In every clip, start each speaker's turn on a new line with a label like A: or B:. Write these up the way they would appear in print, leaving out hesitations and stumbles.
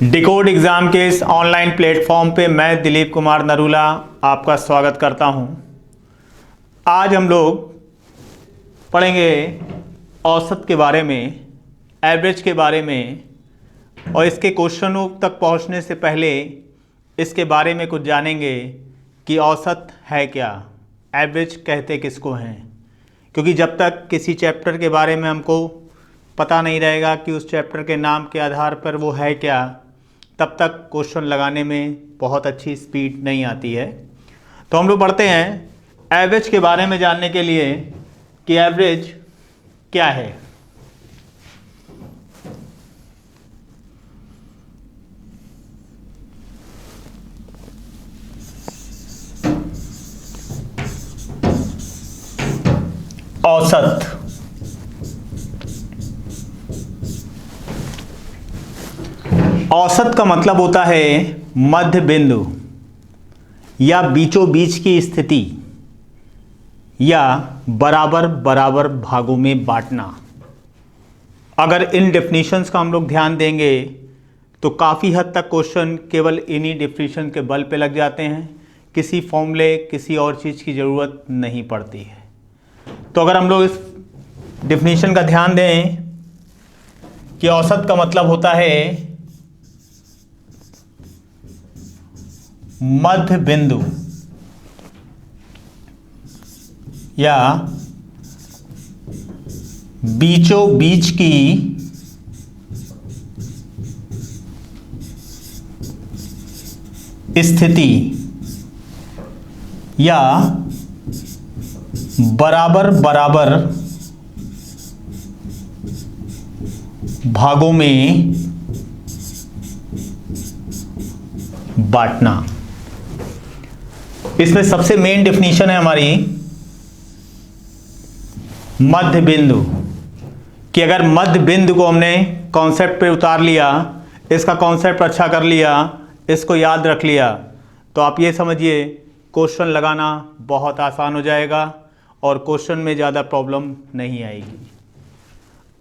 A: Decode exam के इस online platform पे मैं दिलीप कुमार नरूला आपका स्वागत करता हूं। आज हम लोग पढ़ेंगे औसत के बारे में, एवरेज के बारे में, और इसके क्वेश्चनों तक पहुंचने से पहले इसके बारे में कुछ जानेंगे कि औसत है क्या, एवरेज कहते किसको हैं। क्योंकि जब तक किसी चैप्टर के बारे में हमको पता नहीं रहेगा कि उस चैप्टर के नाम के आधार पर वो है क्या, तब तक क्वेश्चन लगाने में बहुत अच्छी स्पीड नहीं आती है। तो हम लोग पढ़ते हैं एवरेज के बारे में जानने के लिए कि एवरेज क्या है। औसत औसत का मतलब होता है मध्य बिंदु या बीचों बीच की स्थिति या बराबर बराबर भागों में बांटना। अगर इन डेफिनेशंस का हम लोग ध्यान देंगे तो काफ़ी हद तक क्वेश्चन केवल इन्हीं डेफिनेशन के बल पे लग जाते हैं, किसी फॉर्मूले किसी और चीज़ की ज़रूरत नहीं पड़ती है। तो अगर हम लोग इस डेफिनेशन का ध्यान दें कि औसत का मतलब होता है मध्य बिंदु या बीचों बीच की स्थिति या बराबर बराबर भागों में बांटना। इसमें सबसे मेन डेफिनेशन है हमारी मध्य बिंदु कि अगर मध्य बिंदु को हमने कॉन्सेप्ट पे उतार लिया, इसका कॉन्सेप्ट अच्छा कर लिया, इसको याद रख लिया, तो आप ये समझिए क्वेश्चन लगाना बहुत आसान हो जाएगा और क्वेश्चन में ज़्यादा प्रॉब्लम नहीं आएगी।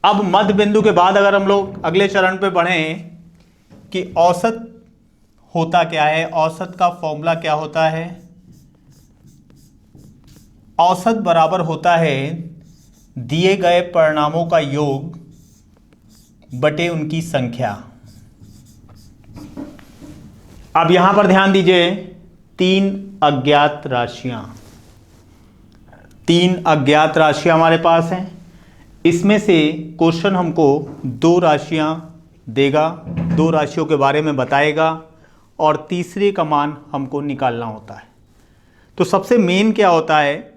A: अब मध्य बिंदु के बाद अगर हम लोग अगले चरण पे बढ़ें कि औसत होता क्या है, औसत का फॉर्मूला क्या होता है। औसत बराबर होता है दिए गए परिणामों का योग बटे उनकी संख्या। अब यहां पर ध्यान दीजिए, तीन अज्ञात राशियां हमारे पास हैं। इसमें से क्वेश्चन हमको दो राशियां देगा, दो राशियों के बारे में बताएगा और तीसरे का मान हमको निकालना होता है। तो सबसे मेन क्या होता है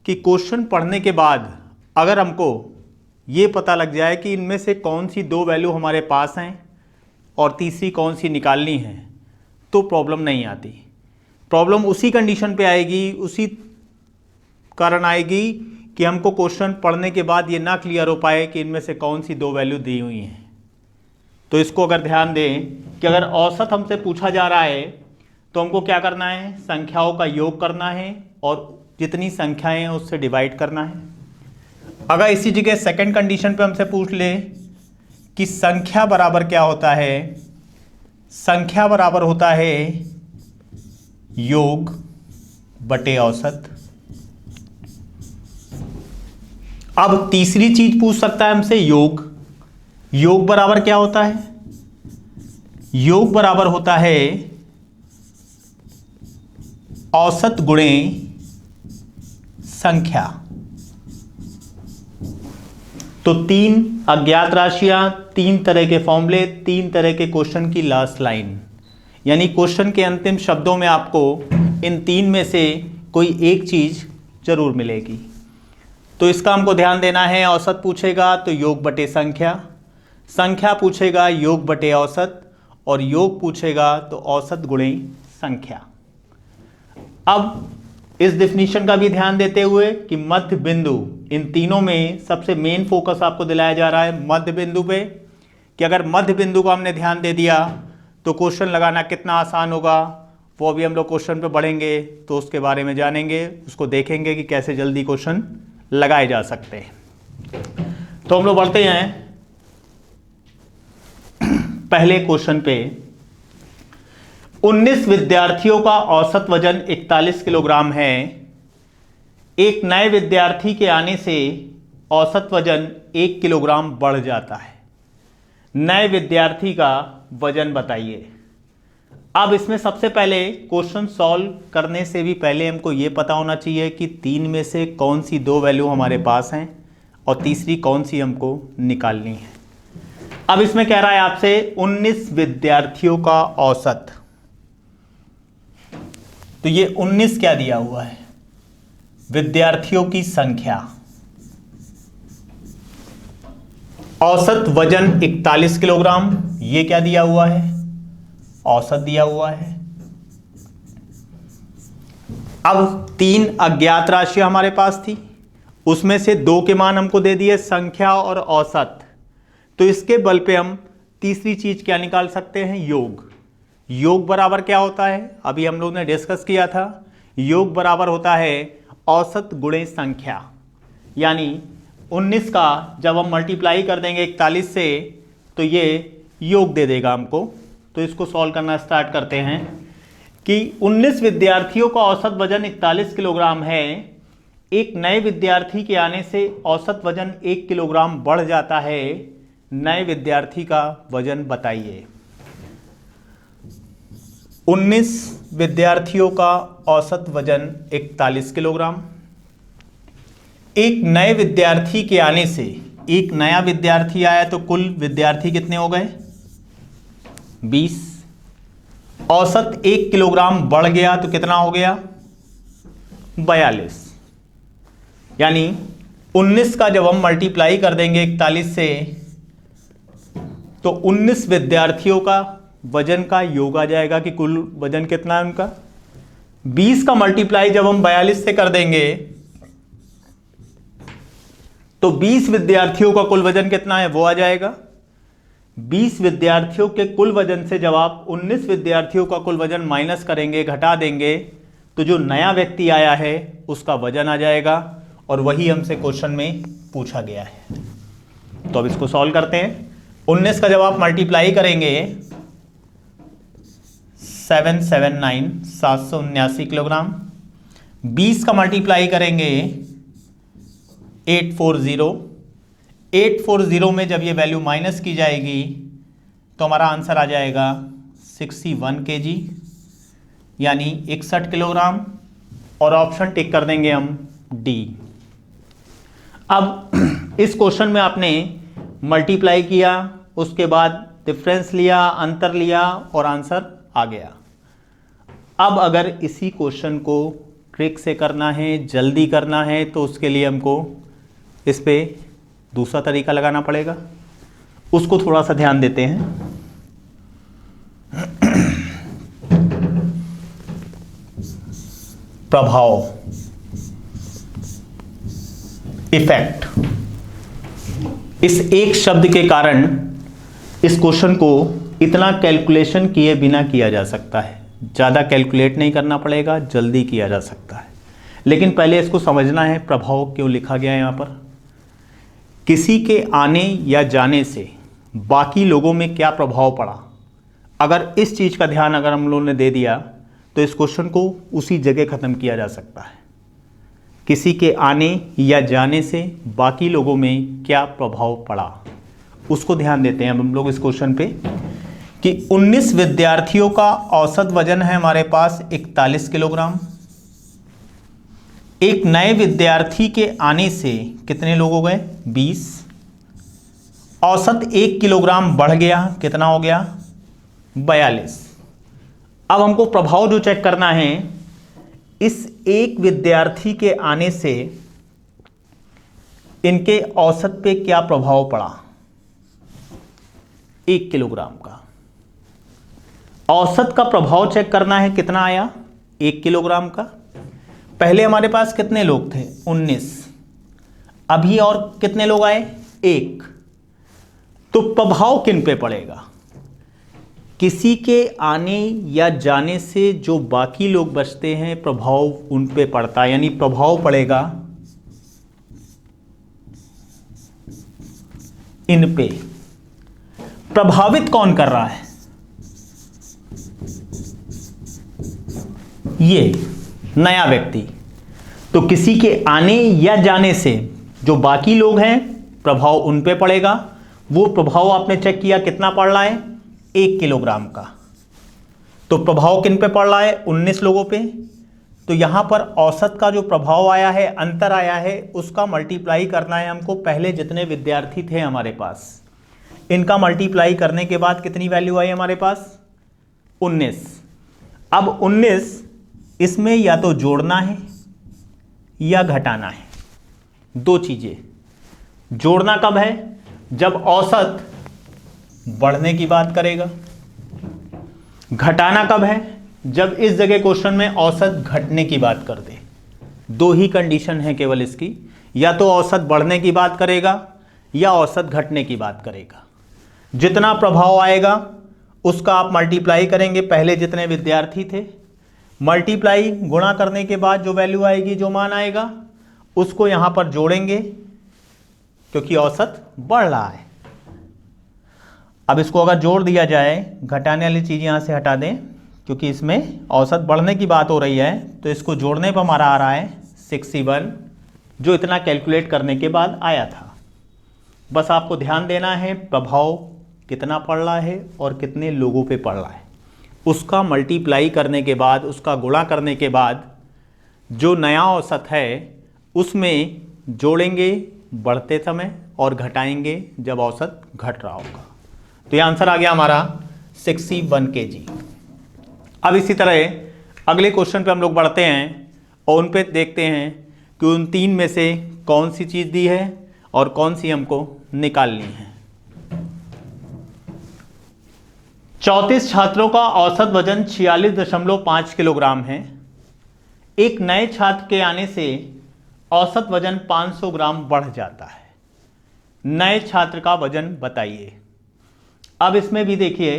A: कि क्वेश्चन पढ़ने के बाद अगर हमको ये पता लग जाए कि इनमें से कौन सी दो वैल्यू हमारे पास हैं और तीसरी कौन सी निकालनी है, तो प्रॉब्लम नहीं आती। प्रॉब्लम उसी कंडीशन पे आएगी, उसी कारण आएगी कि हमको क्वेश्चन पढ़ने के बाद ये ना क्लियर हो पाए कि इनमें से कौन सी दो वैल्यू दी हुई हैं। तो इसको अगर ध्यान दें कि अगर औसत हमसे पूछा जा रहा है तो हमको क्या करना है, संख्याओं का योग करना है और जितनी संख्याएं हैं उससे डिवाइड करना है। अगर इसी जगह सेकंड कंडीशन पे हमसे पूछ ले कि संख्या बराबर क्या होता है, संख्या बराबर होता है योग बटे औसत। अब तीसरी चीज पूछ सकता है हमसे योग बराबर क्या होता है। योग बराबर होता है औसत गुणे संख्या। तो तीन अज्ञात राशियां, तीन तरह के फॉर्मूले, तीन तरह के क्वेश्चन की लास्ट लाइन, यानी क्वेश्चन के अंतिम शब्दों में आपको इन तीन में से कोई एक चीज जरूर मिलेगी। तो इसका हमको ध्यान देना है। औसत पूछेगा तो योग बटे संख्या, संख्या पूछेगा योग बटे औसत, और योग पूछेगा तो औसत गुणे संख्या। अब इस डेफिनेशन का भी ध्यान देते हुए कि मध्य बिंदु, इन तीनों में सबसे मेन फोकस आपको दिलाया जा रहा है मध्य बिंदु पे, कि अगर मध्य बिंदु को हमने ध्यान दे दिया तो क्वेश्चन लगाना कितना आसान होगा, वो भी हम लोग क्वेश्चन पे बढ़ेंगे तो उसके बारे में जानेंगे, उसको देखेंगे कि कैसे जल्दी क्वेश्चन लगाए जा सकते हैं। तो हम लोग बढ़ते हैं पहले क्वेश्चन पे 19 विद्यार्थियों का औसत वजन 41 किलोग्राम है। एक नए विद्यार्थी के आने से औसत वजन 1 किलोग्राम बढ़ जाता है। नए विद्यार्थी का वजन बताइए। अब इसमें सबसे पहले क्वेश्चन सॉल्व करने से भी पहले हमको ये पता होना चाहिए कि 3 में से कौन सी 2 वैल्यू हमारे पास हैं और तीसरी कौन सी हमको निकालनी है। अब इसमें कह रहा है आपसे 19 विद्यार्थियों का औसत, तो ये 19 क्या दिया हुआ है, विद्यार्थियों की संख्या। औसत वजन 41 किलोग्राम, ये क्या दिया हुआ है, औसत दिया हुआ है। अब 3 अज्ञात राशियां हमारे पास थी, उसमें से 2 के मान हमको दे दिए, संख्या और औसत। तो इसके बल पे हम तीसरी चीज क्या निकाल सकते हैं, योग। योग बराबर क्या होता है, अभी हम लोग ने डिस्कस किया था। योग बराबर होता है औसत गुणे संख्या, यानी 19 का जब हम मल्टीप्लाई कर देंगे 41 से तो ये योग दे देगा हमको। तो इसको सॉल्व करना स्टार्ट करते हैं कि 19 विद्यार्थियों का औसत वजन 41 किलोग्राम है। एक नए विद्यार्थी के आने से औसत वजन 1 किलोग्राम बढ़ जाता है। नए विद्यार्थी का वजन बताइए। 19 विद्यार्थियों का औसत वजन 41 किलोग्राम। एक नए विद्यार्थी के आने से, एक नया विद्यार्थी आया तो कुल विद्यार्थी कितने हो गए, 20। औसत 1 किलोग्राम बढ़ गया तो कितना हो गया, 42। यानी 19 का जब हम मल्टीप्लाई कर देंगे 41 से तो 19 विद्यार्थियों का वजन का योग आ जाएगा कि कुल वजन कितना है उनका। 20 का मल्टीप्लाई जब हम 42 से कर देंगे तो 20 विद्यार्थियों का कुल वजन कितना है वो आ जाएगा। 20 विद्यार्थियों के कुल वजन से जब आप 19 विद्यार्थियों का कुल वजन माइनस करेंगे, घटा देंगे, तो जो नया व्यक्ति आया है उसका वजन आ जाएगा और वही हमसे क्वेश्चन में पूछा गया है। तो अब इसको सॉल्व करते हैं। 19 का जब आप मल्टीप्लाई करेंगे 779 779 किलोग्राम, 20 का मल्टीप्लाई करेंगे 840 में जब ये वैल्यू माइनस की जाएगी तो हमारा आंसर आ जाएगा 61 kg, यानी 61 किलोग्राम, और ऑप्शन टिक कर देंगे हम डी। अब इस क्वेश्चन में आपने मल्टीप्लाई किया, उसके बाद डिफरेंस लिया, अंतर लिया और आंसर आ गया। अब अगर इसी क्वेश्चन को ट्रिक से करना है, जल्दी करना है, तो उसके लिए हमको इस पे दूसरा तरीका लगाना पड़ेगा। उसको थोड़ा सा ध्यान देते हैं। प्रभाव, इफेक्ट, इस एक शब्द के कारण इस क्वेश्चन को इतना कैलकुलेशन किए बिना किया जा सकता है। ज़्यादा कैलकुलेट नहीं करना पड़ेगा, जल्दी किया जा सकता है। लेकिन पहले इसको समझना है प्रभाव क्यों लिखा गया है यहाँ पर। किसी के आने या जाने से बाकी लोगों में क्या प्रभाव पड़ा, अगर इस चीज़ का ध्यान अगर हम लोगों ने दे दिया तो इस क्वेश्चन को उसी जगह ख़त्म किया जा सकता है। किसी के आने या जाने से बाकी लोगों में क्या प्रभाव पड़ा, उसको ध्यान देते हैं हम लोग इस क्वेश्चन पे कि 19 विद्यार्थियों का औसत वजन है हमारे पास 41 किलोग्राम। एक नए विद्यार्थी के आने से कितने लोग हो गए, 20। औसत 1 किलोग्राम बढ़ गया, कितना हो गया, 42। अब हमको प्रभाव जो चेक करना है, इस एक विद्यार्थी के आने से इनके औसत पे क्या प्रभाव पड़ा, 1 किलोग्राम का। औसत का प्रभाव चेक करना है, कितना आया, 1 किलोग्राम का। पहले हमारे पास कितने लोग थे, 19। अभी और कितने लोग आए, 1। तो प्रभाव किन पे पड़ेगा, किसी के आने या जाने से जो बाकी लोग बचते हैं प्रभाव उन पे पड़ता है, यानी प्रभाव पड़ेगा इन पे। प्रभावित कौन कर रहा है, ये नया व्यक्ति, तो किसी के आने या जाने से जो बाकी लोग हैं प्रभाव उन पे पड़ेगा। वो प्रभाव आपने चेक किया कितना पड़ रहा है, 1 किलोग्राम का। तो प्रभाव किन पे पड़ रहा है, 19 लोगों पे। तो यहां पर औसत का जो प्रभाव आया है, अंतर आया है, उसका मल्टीप्लाई करना है हमको। पहले जितने विद्यार्थी थे हमारे पास, इनका मल्टीप्लाई करने के बाद कितनी वैल्यू आई हमारे पास, 19। अब 19 इसमें या तो जोड़ना है या घटाना है, दो चीजें। जोड़ना कब है, जब औसत बढ़ने की बात करेगा। घटाना कब है, जब इस जगह क्वेश्चन में औसत घटने की बात कर दे। दो ही कंडीशन है केवल इसकी, या तो औसत बढ़ने की बात करेगा या औसत घटने की बात करेगा। जितना प्रभाव आएगा उसका आप मल्टीप्लाई करेंगे, पहले जितने विद्यार्थी थे, मल्टीप्लाई गुणा करने के बाद जो वैल्यू आएगी, जो मान आएगा, उसको यहां पर जोड़ेंगे क्योंकि औसत बढ़ रहा है। अब इसको अगर जोड़ दिया जाए, घटाने वाली चीज यहां से हटा दें क्योंकि इसमें औसत बढ़ने की बात हो रही है, तो इसको जोड़ने पर हमारा आ रहा है 61, जो इतना कैलकुलेट करने के बाद आया था। बस आपको ध्यान देना है प्रभाव कितना पड़ रहा है और कितने लोगों पे पड़ रहा है, उसका मल्टीप्लाई करने के बाद, उसका गुणा करने के बाद जो नया औसत है उसमें जोड़ेंगे बढ़ते समय और घटाएंगे जब औसत घट रहा होगा। तो यह आंसर आ गया हमारा 61 kg। अब इसी तरह अगले क्वेश्चन पे हम लोग बढ़ते हैं और उन पे देखते हैं कि उन तीन में से कौन सी चीज़ दी है और कौन सी हमको निकालनी है। 34 छात्रों का औसत वजन 46.5 किलोग्राम है। एक नए छात्र के आने से औसत वजन 500 ग्राम बढ़ जाता है। नए छात्र का वजन बताइए। अब इसमें भी देखिए,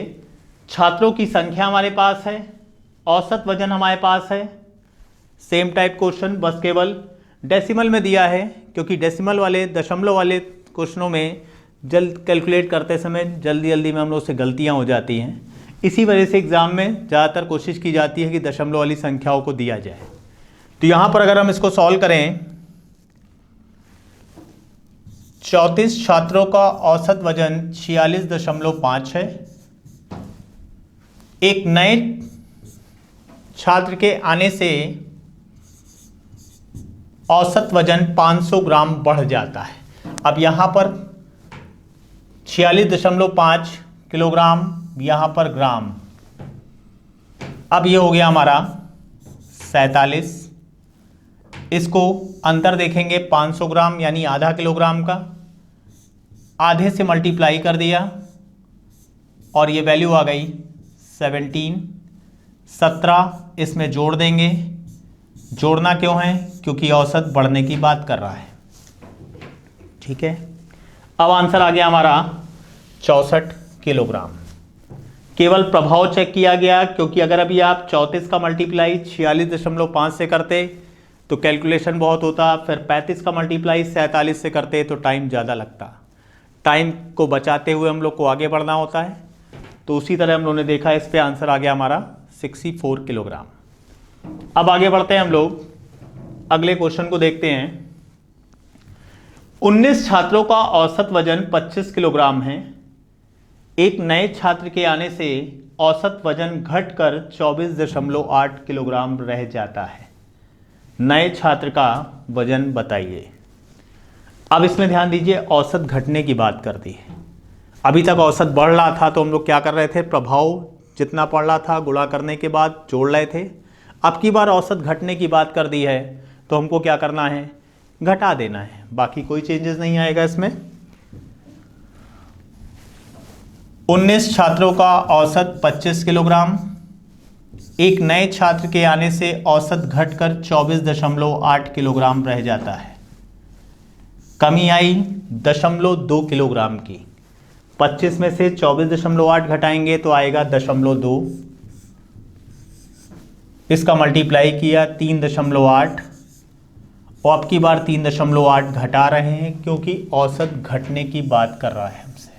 A: छात्रों की संख्या हमारे पास है, औसत वजन हमारे पास है। सेम टाइप क्वेश्चन, बस केवल डेसिमल में दिया है क्योंकि डेसिमल वाले, दशमलव वाले क्वेश्चनों में जल्द कैलकुलेट करते समय जल्दी में हम लोग से गलतियां हो जाती हैं। इसी वजह से एग्ज़ाम में ज़्यादातर कोशिश की जाती है कि दशमलव वाली संख्याओं को दिया जाए। तो यहाँ पर अगर हम इसको सॉल्व करें, 34 छात्रों का औसत वजन 46.5 है। एक नए छात्र के आने से औसत वजन 500 ग्राम बढ़ जाता है। अब यहाँ पर 46.5 किलोग्राम, यहाँ पर ग्राम। अब ये हो गया हमारा 47। इसको अंतर देखेंगे 500 ग्राम यानी आधा किलोग्राम का, आधे से मल्टीप्लाई कर दिया और ये वैल्यू आ गई 17। 17 इसमें जोड़ देंगे। जोड़ना क्यों है, क्योंकि औसत बढ़ने की बात कर रहा है। ठीक है, अब आंसर आ गया हमारा 64 किलोग्राम। केवल प्रभाव चेक किया गया क्योंकि अगर अभी आप 34 का मल्टीप्लाई 46.5 से करते तो कैलकुलेशन बहुत होता, फिर 35 का मल्टीप्लाई 47 से करते तो टाइम ज़्यादा लगता। टाइम को बचाते हुए हम लोग को आगे बढ़ना होता है, तो उसी तरह हम लोगों ने देखा, इस पे आंसर आ गया हमारा 64 किलोग्राम। अब आगे बढ़ते हैं हम लोग, अगले क्वेश्चन को देखते हैं। 19 छात्रों का औसत वजन 25 किलोग्राम है। एक नए छात्र के आने से औसत वजन घटकर 24.8 किलोग्राम रह जाता है। नए छात्र का वजन बताइए। अब इसमें ध्यान दीजिए, औसत घटने की बात कर दी है। अभी तक औसत बढ़ रहा था तो हम लोग क्या कर रहे थे, प्रभाव जितना पड़ रहा था गुणा करने के बाद जोड़ रहे थे। अब की बार औसत घटने की बात कर दी है तो हमको क्या करना है, घटा देना है, बाकी कोई चेंजेस नहीं आएगा इसमें। 19 छात्रों का औसत 25 किलोग्राम। एक नए छात्र के आने से औसत घटकर 24.8 किलोग्राम रह जाता है। कमी आई 0.2 किलोग्राम की। 25 में से 24.8 घटाएंगे तो आएगा 0.2। इसका मल्टीप्लाई किया 3.8 और अब की बार 3.8 घटा रहे हैं क्योंकि औसत घटने की बात कर रहा है हमसे।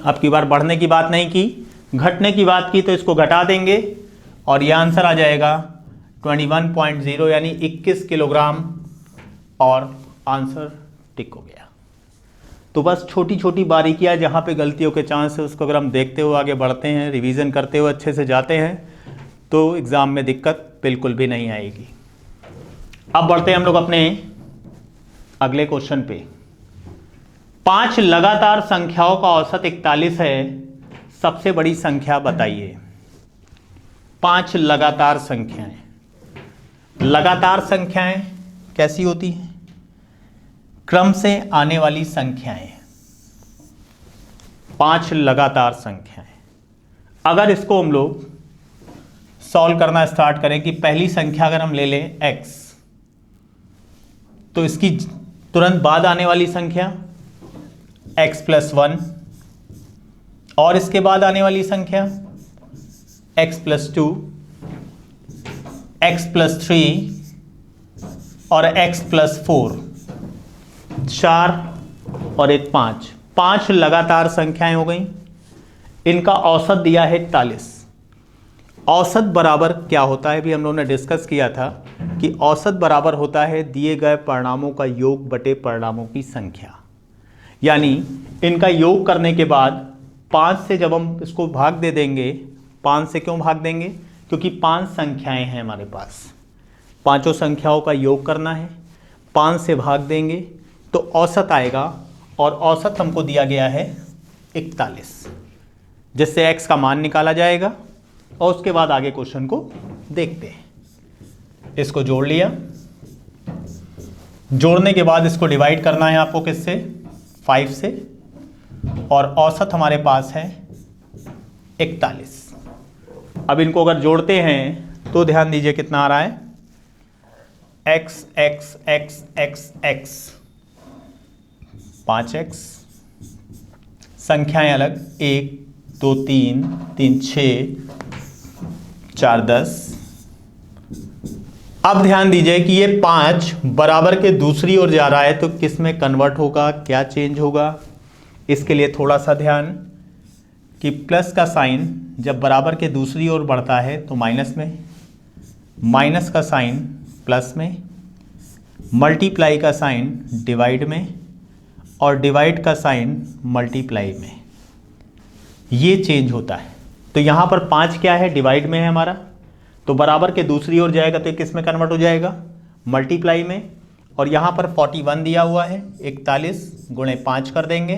A: अब की बार बढ़ने की बात नहीं की, घटने की बात की, तो इसको घटा देंगे और ये आंसर आ जाएगा 21.0 यानी 21 किलोग्राम और आंसर टिक हो गया। तो बस छोटी छोटी बारीकियां जहाँ पे गलतियों के चांस है उसको अगर हम देखते हुए आगे बढ़ते हैं, रिवीजन करते हुए अच्छे से जाते हैं तो एग्ज़ाम में दिक्कत बिल्कुल भी नहीं आएगी। अब बढ़ते हैं हम लोग अपने अगले क्वेश्चन पे। 5 लगातार संख्याओं का औसत 41 है, सबसे बड़ी संख्या बताइए। 5 लगातार संख्याएं। लगातार संख्याएं कैसी होती हैं? क्रम से आने वाली संख्याएं। 5 लगातार संख्याएं। अगर इसको हम लोग सॉल्व करना स्टार्ट करें कि पहली संख्या अगर हम ले लें x, तो इसकी तुरंत बाद आने वाली संख्या x+1 और इसके बाद आने वाली संख्या x+2, x+3 और x+4, 4 और एक 5। 5 लगातार संख्याएं हो गई। इनका औसत दिया है 41। औसत बराबर क्या होता है भी हम लोगों ने डिस्कस किया था कि औसत बराबर होता है दिए गए परिणामों का योग बटे परिणामों की संख्या। यानी इनका योग करने के बाद 5 से जब हम इसको भाग दे देंगे, 5 से क्यों भाग देंगे? क्योंकि 5 संख्याएं हैं हमारे पास, पांचों संख्याओं का योग करना है, 5 से भाग देंगे तो औसत आएगा और औसत हमको दिया गया है 41, जिससे x का मान निकाला जाएगा और उसके बाद आगे क्वेश्चन को देखते हैं। इसको जोड़ लिया, जोड़ने के बाद इसको डिवाइड करना है आपको किससे? 5 से, और औसत हमारे पास है 41। अब इनको अगर जोड़ते हैं तो ध्यान दीजिए कितना आ रहा है, x x x x x 5x, संख्याएं अलग 1 2 3 3 6 4 10। अब ध्यान दीजिए कि ये 5 बराबर के दूसरी ओर जा रहा है तो किस में कन्वर्ट होगा, क्या चेंज होगा? इसके लिए थोड़ा सा ध्यान कि प्लस का साइन जब बराबर के दूसरी ओर बढ़ता है तो माइनस में, माइनस का साइन प्लस में, मल्टीप्लाई का साइन डिवाइड में और डिवाइड का साइन मल्टीप्लाई में, ये चेंज होता है। तो यहाँ पर 5 क्या है? डिवाइड में है हमारा, तो बराबर के दूसरी ओर जाएगा तो किस में कन्वर्ट हो जाएगा? मल्टीप्लाई में। और यहाँ पर 41 दिया हुआ है, 41 गुणे 5 कर देंगे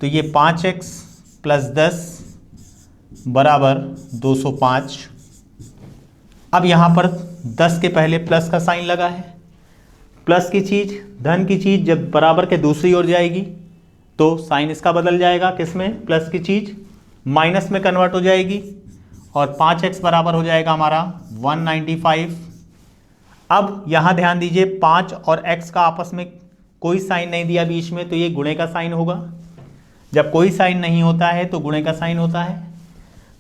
A: तो ये 5x + 10 बराबर 205। अब यहाँ पर 10 के पहले प्लस का साइन लगा है। प्लस की चीज़, धन की चीज़ जब बराबर के दूसरी ओर जाएगी तो साइन इसका बदल जाएगा, किसमें? प्लस की चीज़ माइनस में कन्वर्ट हो जाएगी और 5x बराबर हो जाएगा हमारा 195। अब यहाँ ध्यान दीजिए 5 और x का आपस में कोई साइन नहीं दिया बीच में, तो ये गुणे का साइन होगा। जब कोई साइन नहीं होता है तो गुणे का साइन होता है,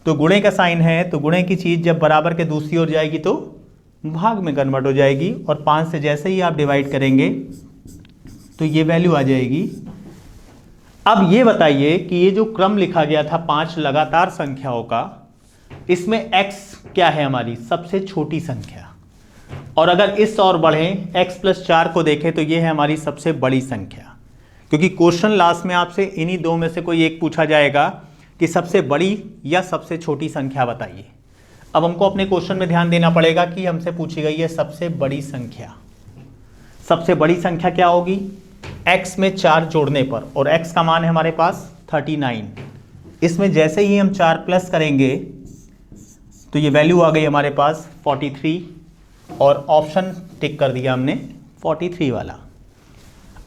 A: तो गुणे का साइन है तो गुणे की चीज़ जब बराबर के दूसरी ओर जाएगी तो भाग में कन्वर्ट हो जाएगी और 5 से जैसे ही आप डिवाइड करेंगे तो ये वैल्यू आ जाएगी। अब ये बताइए कि ये जो क्रम लिखा गया था 5 लगातार संख्याओं का, इसमें x क्या है? हमारी सबसे छोटी संख्या। और अगर इस और बढ़ें x+4 को देखें तो ये है हमारी सबसे बड़ी संख्या, क्योंकि क्वेश्चन लास्ट में आपसे इन्हीं दो में से कोई एक पूछा जाएगा कि सबसे बड़ी या सबसे छोटी संख्या बताइए। अब हमको अपने क्वेश्चन में ध्यान देना पड़ेगा कि हमसे पूछी गई है सबसे बड़ी संख्या। सबसे बड़ी संख्या क्या होगी? x में 4 जोड़ने पर, और x का मान है हमारे पास 39। इसमें जैसे ही हम 4 प्लस करेंगे तो ये वैल्यू आ गई हमारे पास 43 और ऑप्शन टिक कर दिया हमने 43 वाला।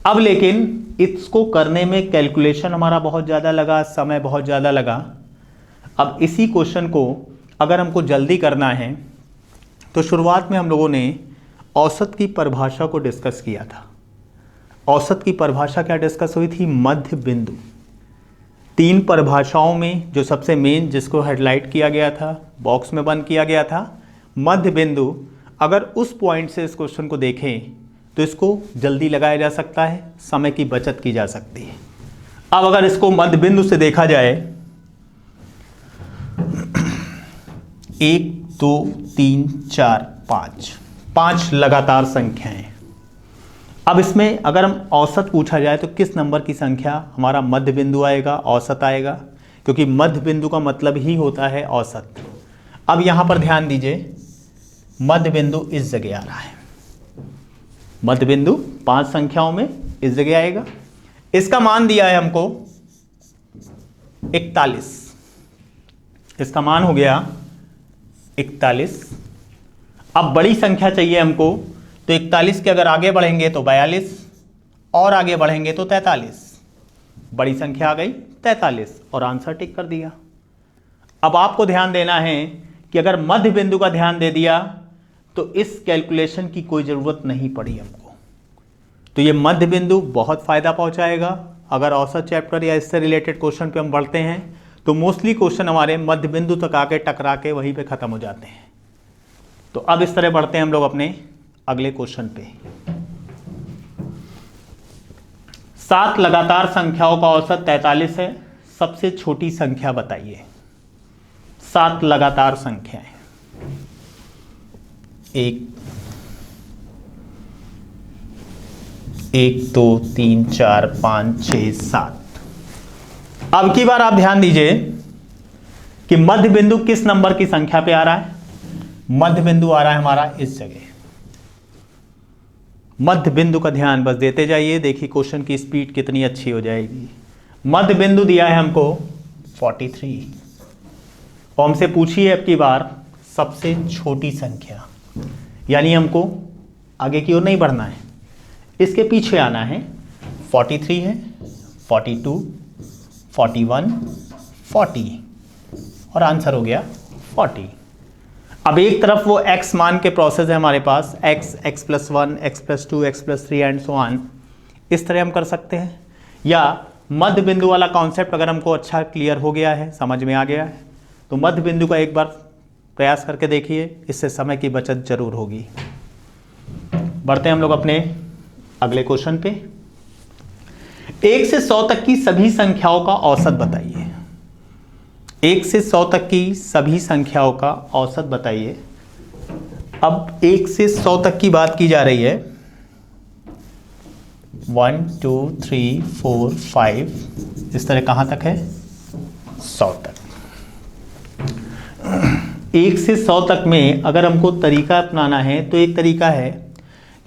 A: अब लेकिन इसको करने में कैलकुलेशन हमारा बहुत ज़्यादा लगा, समय बहुत ज़्यादा लगा। अब इसी क्वेश्चन को अगर हमको जल्दी करना है तो शुरुआत में हम लोगों ने औसत की परिभाषा को डिस्कस किया था। औसत की परिभाषा क्या डिस्कस हुई थी? मध्य बिंदु। 3 परिभाषाओं में जो सबसे मेन, जिसको हेडलाइट किया गया था, बॉक्स में बंद किया गया था, मध्य बिंदु। अगर उस पॉइंट से इस क्वेश्चन को देखें तो इसको जल्दी लगाया जा सकता है, समय की बचत की जा सकती है। अब अगर इसको मध्य बिंदु से देखा जाए, 1 2 3 4 5, 5 लगातार संख्याएं। अब इसमें अगर हम औसत पूछा जाए तो किस नंबर की संख्या हमारा मध्य बिंदु आएगा, औसत आएगा, क्योंकि मध्य बिंदु का मतलब ही होता है औसत। अब यहां पर ध्यान दीजिए, मध्य बिंदु इस जगह आ रहा है। मध्य बिंदु 5 संख्याओं में इस जगह आएगा। इसका मान दिया है हमको 41, इसका मान हो गया 41। अब बड़ी संख्या चाहिए हमको, तो 41 के अगर आगे बढ़ेंगे तो 42 और आगे बढ़ेंगे तो 43। बड़ी संख्या आ गई 43 और आंसर टिक कर दिया। अब आपको ध्यान देना है कि अगर मध्य बिंदु का ध्यान दे दिया तो इस कैलकुलेशन की कोई ज़रूरत नहीं पड़ी हमको। तो ये मध्य बिंदु बहुत फ़ायदा पहुंचाएगा। अगर औसत चैप्टर या इससे रिलेटेड क्वेश्चन पे हम बढ़ते हैं तो मोस्टली क्वेश्चन हमारे मध्य बिंदु तक आके टकरा के वहीं पे ख़त्म हो जाते हैं। तो अब इस तरह बढ़ते हैं हम लोग अपने अगले क्वेश्चन पे। 7 लगातार संख्याओं का औसत 43 है, सबसे छोटी संख्या बताइए। 7 लगातार संख्याएं, 1 2 3 4 5 6 7। अब की बार आप ध्यान दीजिए कि मध्य बिंदु किस नंबर की संख्या पे आ रहा है। मध्य बिंदु आ रहा है हमारा इस जगह। मध्य बिंदु का ध्यान बस देते जाइए, देखिए क्वेश्चन की स्पीड कितनी अच्छी हो जाएगी। मध्य बिंदु दिया है हमको 43 और हमसे पूछी है अब की बार सबसे छोटी संख्या, यानी हमको आगे की ओर नहीं बढ़ना है, इसके पीछे आना है। 43 है, 42, 41, 40 और आंसर हो गया 40। अब एक तरफ वो x मान के प्रोसेस है हमारे पास, x, x+1, x+2, x+3 and so on. इस तरह हम कर सकते हैं, या मध्य बिंदु वाला कॉन्सेप्ट अगर हमको अच्छा क्लियर हो गया है, समझ में आ गया है, तो मध्य बिंदु का एक बार प्रयास करके देखिए, इससे समय की बचत जरूर होगी। बढ़ते हैं हम लोग अपने अगले क्वेश्चन पे। 1 से 100 तक की सभी संख्याओं का औसत बताइए। 1 से 100 तक की सभी संख्याओं का औसत बताइए। अब 1 से 100 तक की बात की जा रही है। 1 2 3 4 5 इस तरह कहाँ तक है? 100 तक। 1 से 100 तक में अगर हमको तरीका अपनाना है तो एक तरीका है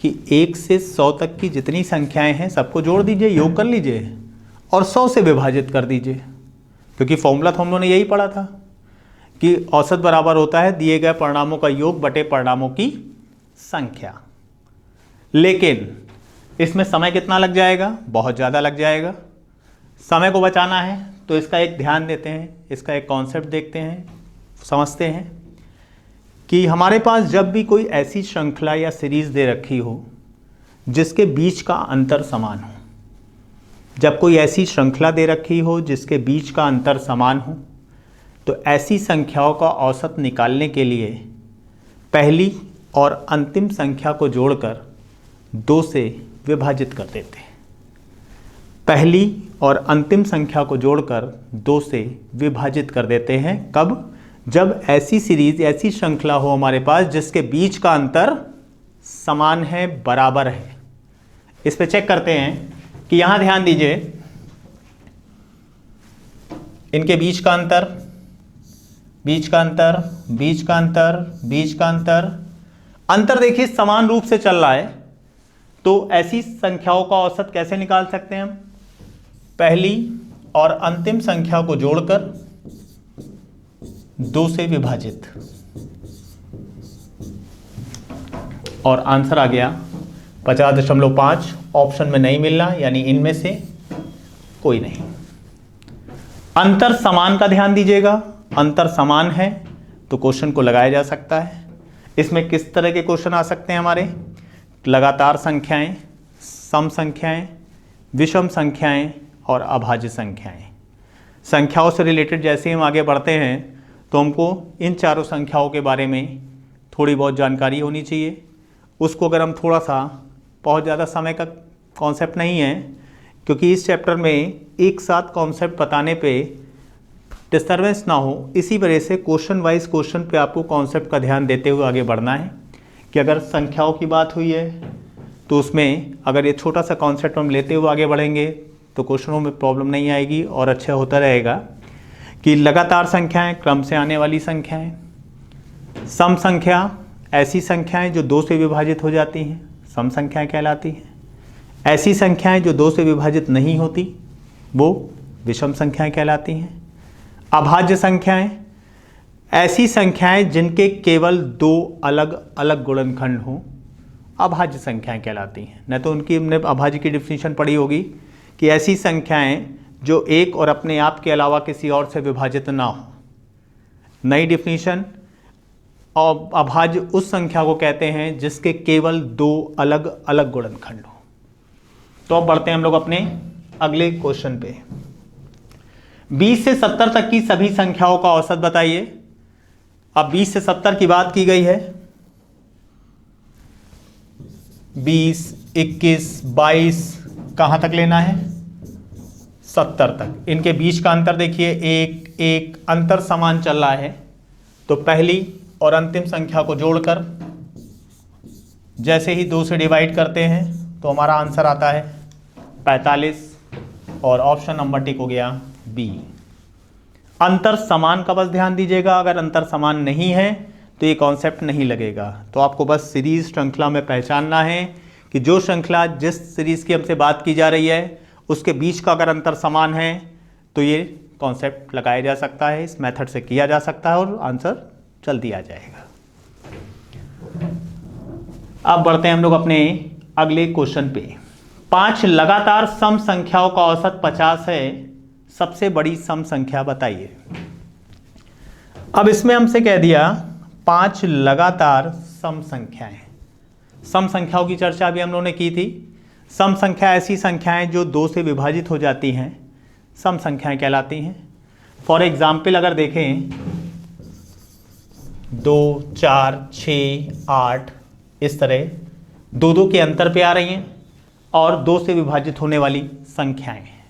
A: कि 1 से 100 तक की जितनी संख्याएं हैं सबको जोड़ दीजिए, योग कर लीजिए और 100 से विभाजित कर दीजिए, क्योंकि फॉर्मूला तो हम लोगों ने यही पढ़ा था कि औसत बराबर होता है दिए गए परिणामों का योग बटे परिणामों की संख्या। लेकिन इसमें समय कितना लग जाएगा? बहुत ज़्यादा लग जाएगा। समय को बचाना है तो इसका एक ध्यान देते हैं, इसका एक कॉन्सेप्ट देखते हैं, समझते हैं कि हमारे पास जब भी कोई ऐसी श्रृंखला या सीरीज़ दे रखी हो जिसके बीच का अंतर समान हो, जब कोई ऐसी श्रृंखला दे रखी हो जिसके बीच का अंतर समान हो, तो ऐसी संख्याओं का औसत निकालने के लिए पहली और अंतिम संख्या को जोड़कर 2 से विभाजित कर देते हैं। पहली और अंतिम संख्या को जोड़कर 2 से विभाजित कर देते हैं। कब? जब ऐसी सीरीज, ऐसी श्रृंखला हो हमारे पास जिसके बीच का अंतर समान है, बराबर है। इस पे चेक करते हैं कि यहां ध्यान दीजिए, इनके बीच का अंतर, बीच का अंतर, बीच का अंतर, बीच का अंतर, अंतर देखिए समान रूप से चल रहा है। तो ऐसी संख्याओं का औसत कैसे निकाल सकते हैं हम? पहली और अंतिम संख्या को जोड़कर 2 से विभाजित, और आंसर आ गया 50.5। ऑप्शन में नहीं मिल रहा, यानी इनमें से कोई नहीं। अंतर समान का ध्यान दीजिएगा, अंतर समान है तो क्वेश्चन को लगाया जा सकता है। इसमें किस तरह के क्वेश्चन आ सकते हैं हमारे? लगातार संख्याएं, सम संख्याएं, विषम संख्याएं और अभाज्य संख्याएं। संख्याओं से रिलेटेड जैसे हम आगे बढ़ते हैं तो हमको इन चारों संख्याओं के बारे में थोड़ी बहुत जानकारी होनी चाहिए। उसको अगर हम थोड़ा सा, बहुत ज़्यादा समय का कॉन्सेप्ट नहीं है, क्योंकि इस चैप्टर में एक साथ कॉन्सेप्ट बताने पे डिस्टर्बेंस ना हो, इसी वजह से क्वेश्चन वाइज क्वेश्चन पे आपको कॉन्सेप्ट का ध्यान देते हुए आगे बढ़ना है कि अगर संख्याओं की बात हुई है तो उसमें अगर ये छोटा सा कॉन्सेप्ट हम लेते हुए आगे बढ़ेंगे तो क्वेश्चनों में प्रॉब्लम नहीं आएगी और अच्छा होता रहेगा कि लगातार संख्याएं, क्रम से आने वाली संख्याएं, सम संख्या ऐसी संख्याएं जो 2 से विभाजित हो जाती हैं, सम संख्याएं कहलाती हैं। ऐसी संख्याएं जो 2 से विभाजित नहीं होती वो विषम संख्याएं कहलाती हैं। अभाज्य संख्याएं ऐसी संख्याएं जिनके केवल 2 अलग अलग गुणनखंड हों, अभाज्य संख्याएं कहलाती हैं। न तो उनकी हमने अभाज्य की डिफिनीशन पढ़ी होगी कि ऐसी संख्याएं जो एक और अपने आप के अलावा किसी और से विभाजित ना हो। नई डिफिनीशन, और अभाज्य उस संख्या को कहते हैं जिसके केवल 2 अलग अलग गुणनखंड हो। तो अब बढ़ते हैं हम लोग अपने अगले क्वेश्चन पे। 20 से 70 तक की सभी संख्याओं का औसत बताइए। अब 20 से 70 की बात की गई है। 20, 21, 22 कहां तक लेना है? 70 तक। इनके बीच का अंतर देखिए, एक अंतर समान चल रहा है। तो पहली और अंतिम संख्या को जोड़कर जैसे ही 2 से डिवाइड करते हैं तो हमारा आंसर आता है 45 और ऑप्शन नंबर टिक हो गया बी। अंतर समान का बस ध्यान दीजिएगा, अगर अंतर समान नहीं है तो ये कॉन्सेप्ट नहीं लगेगा। तो आपको बस सीरीज श्रृंखला में पहचानना है कि जो श्रृंखला जिस सीरीज की हमसे बात की जा रही है उसके बीच का अगर अंतर समान है तो ये कॉन्सेप्ट लगाया जा सकता है, इस मेथड से किया जा सकता है और आंसर जल्दी आ जाएगा। अब बढ़ते हैं हम लोग अपने अगले क्वेश्चन पे। 5 लगातार सम संख्याओं का औसत 50 है, सबसे बड़ी सम संख्या बताइए। अब इसमें हमसे कह दिया 5 लगातार सम संख्याएं। सम संख्याओं की चर्चा भी हम लोगों ने की थी। सम संख्या ऐसी संख्याएं जो 2 से विभाजित हो जाती हैं, सम संख्याएं कहलाती हैं। फॉर एग्जाम्पल अगर देखें 2, 4, 6, 8 इस तरह 2 के अंतर पे आ रही हैं और 2 से विभाजित होने वाली संख्याएं हैं।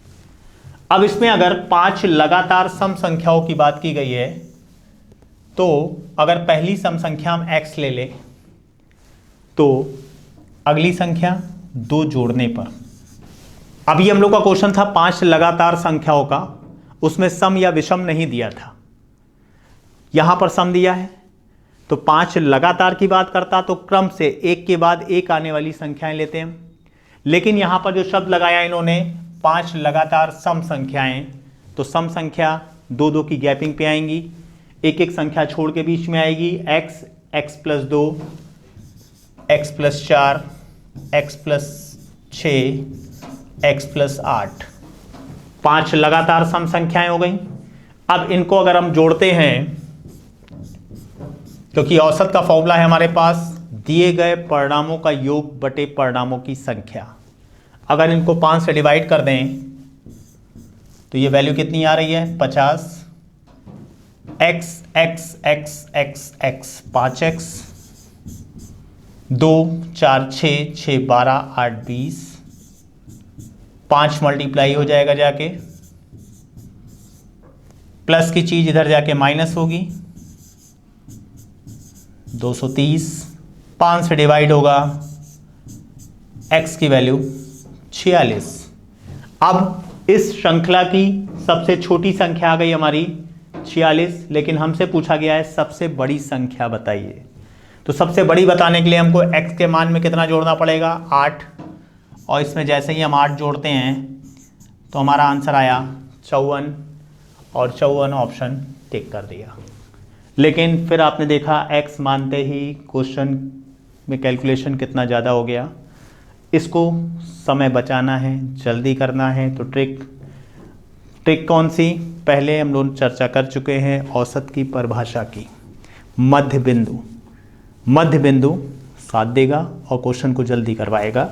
A: अब इसमें अगर 5 लगातार सम संख्याओं की बात की गई है तो अगर पहली सम संख्या हम x ले लें तो अगली संख्या 2 जोड़ने पर, अभी हम लोग का क्वेश्चन था 5 लगातार संख्याओं का, उसमें सम या विषम नहीं दिया था, यहां पर सम दिया है। तो 5 लगातार की बात करता तो क्रम से एक के बाद एक आने वाली संख्याएं लेते हैं हम, लेकिन यहां पर जो शब्द लगाया इन्होंने 5 लगातार सम संख्याएं, तो सम संख्या 2 की गैपिंग पे आएंगी, एक संख्या छोड़ के बीच में आएगी। x, x + 2, x + 4, x + 6, x + 8, 5 लगातार सम संख्याएं हो गई। अब इनको अगर हम जोड़ते हैं, क्योंकि औसत का फॉर्मूला है हमारे पास दिए गए परिणामों का योग बटे परिणामों की संख्या। अगर इनको 5 से डिवाइड कर दें तो ये वैल्यू कितनी आ रही है? 50। x x x x x 5x, 2, 4, 6, 6, 12, 8, 20, 5 multiply हो जाएगा जाके, प्लस की चीज इधर जाके माइनस होगी, 230, 5 से डिवाइड होगा, x की वैल्यू 46। अब इस श्रृंखला की सबसे छोटी संख्या आ गई हमारी 46, लेकिन हमसे पूछा गया है सबसे बड़ी संख्या बताइए। तो सबसे बड़ी बताने के लिए हमको x के मान में कितना जोड़ना पड़ेगा? 8, और इसमें जैसे ही हम 8 जोड़ते हैं तो हमारा आंसर आया 54, और 54 ऑप्शन टिक कर दिया। लेकिन फिर आपने देखा x मानते ही क्वेश्चन में कैलकुलेशन कितना ज़्यादा हो गया। इसको समय बचाना है, जल्दी करना है, तो ट्रिक कौन सी? पहले हम लोग चर्चा कर चुके हैं औसत की परिभाषा की। मध्य बिंदु साथ देगा और क्वेश्चन को जल्दी करवाएगा।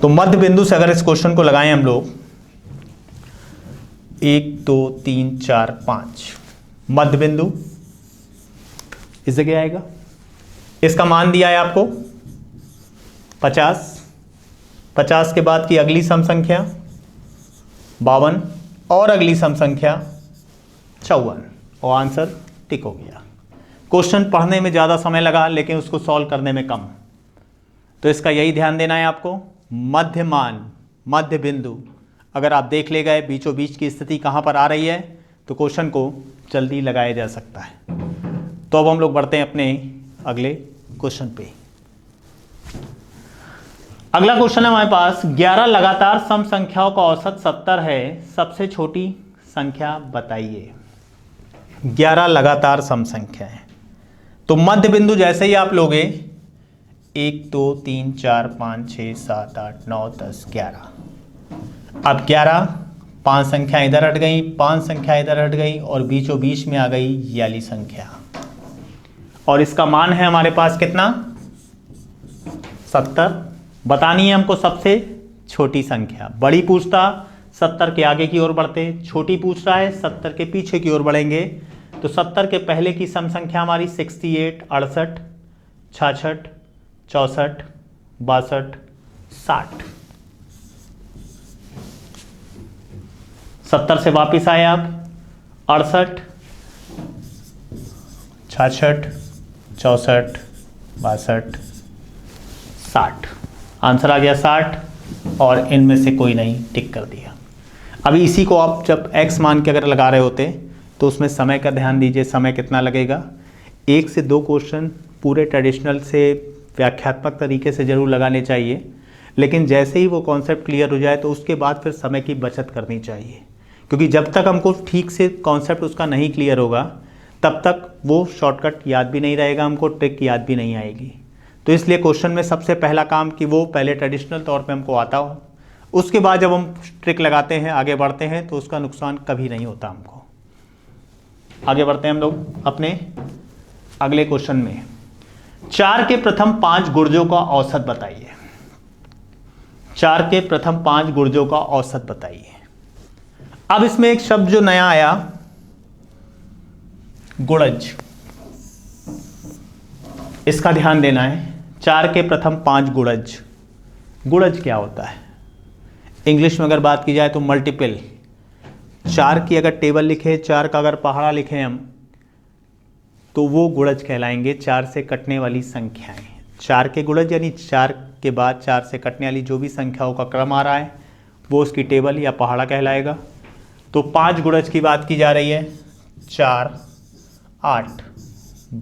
A: तो मध्य बिंदु से अगर इस क्वेश्चन को लगाएं हम लोग 1, 2, 3, 4, 5, मध्य बिंदु इस जगह आएगा। इसका मान दिया है आपको 50। 50 के बाद की अगली सम संख्या 52 और अगली सम संख्या 54 और आंसर टिक हो गया। क्वेश्चन पढ़ने में ज़्यादा समय लगा लेकिन उसको सॉल्व करने में कम, तो इसका यही ध्यान देना है आपको। मध्यमान, मध्य बिंदु अगर आप देख ले गए बीचों बीच की स्थिति कहाँ पर आ रही है तो क्वेश्चन को जल्दी लगाया जा सकता है। तो अब हम लोग बढ़ते हैं अपने अगले क्वेश्चन पे। अगला क्वेश्चन है हमारे पास, 11 लगातार सम संख्याओं का औसत 70 है, सबसे छोटी संख्या बताइए। 11 लगातार सम संख्याएं, तो मध्य बिंदु जैसे ही आप लोगे 1 2 3 4 5 6 7 8 9 10 11। अब 11 5 संख्या इधर हट गई, 5 संख्या इधर हट गई और बीचों बीच में आ गई ये वाली संख्या, और इसका मान है हमारे पास कितना 70। बतानी है हमको सबसे छोटी संख्या। बड़ी पूछता 70 के आगे की ओर बढ़ते, छोटी पूछ रहा है 70 के पीछे की ओर बढ़ेंगे। तो 70 के पहले की सम संख्या हमारी 68 68 66 64 62 60। 70 से वापिस आए आप 68 66 64 62 60। आंसर आ गया 60 और इनमें से कोई नहीं टिक कर दिया। अभी इसी को आप जब x मान के अगर लगा रहे होते तो उसमें समय का ध्यान दीजिए, समय कितना लगेगा। 1 से 2 क्वेश्चन पूरे ट्रेडिशनल से व्याख्यात्मक तरीके से ज़रूर लगाने चाहिए, लेकिन जैसे ही वो कॉन्सेप्ट क्लियर हो जाए तो उसके बाद फिर समय की बचत करनी चाहिए, क्योंकि जब तक हमको ठीक से कॉन्सेप्ट उसका नहीं क्लियर होगा तब तक वो शॉर्टकट याद भी नहीं रहेगा, हमको ट्रिक याद भी नहीं आएगी। तो इसलिए क्वेश्चन में सबसे पहला काम कि वो पहले ट्रेडिशनल तौर पे हमको आता हो, उसके बाद जब हम ट्रिक लगाते हैं आगे बढ़ते हैं तो उसका नुकसान कभी नहीं होता हमको। आगे बढ़ते हैं हम लोग अपने अगले क्वेश्चन में। 4 के प्रथम 5 गुर्जों का औसत बताइए। 4 के प्रथम 5 गुर्जों का औसत बताइए। अब इसमें एक शब्द जो नया आया, गुणज, इसका ध्यान देना है। 4 के प्रथम 5 गुणज, गुणज क्या होता है? इंग्लिश में अगर बात की जाए तो मल्टीपल। 4 की अगर टेबल लिखे, 4 का अगर पहाड़ा लिखे हम तो वो गुणज कहलाएंगे, 4 से कटने वाली संख्याएं। 4 के गुणज यानी 4 के बाद 4 से कटने वाली जो भी संख्याओं का क्रम आ रहा है वो उसकी टेबल या पहाड़ा कहलाएगा। तो 5 गुणज की बात की जा रही है, 4 8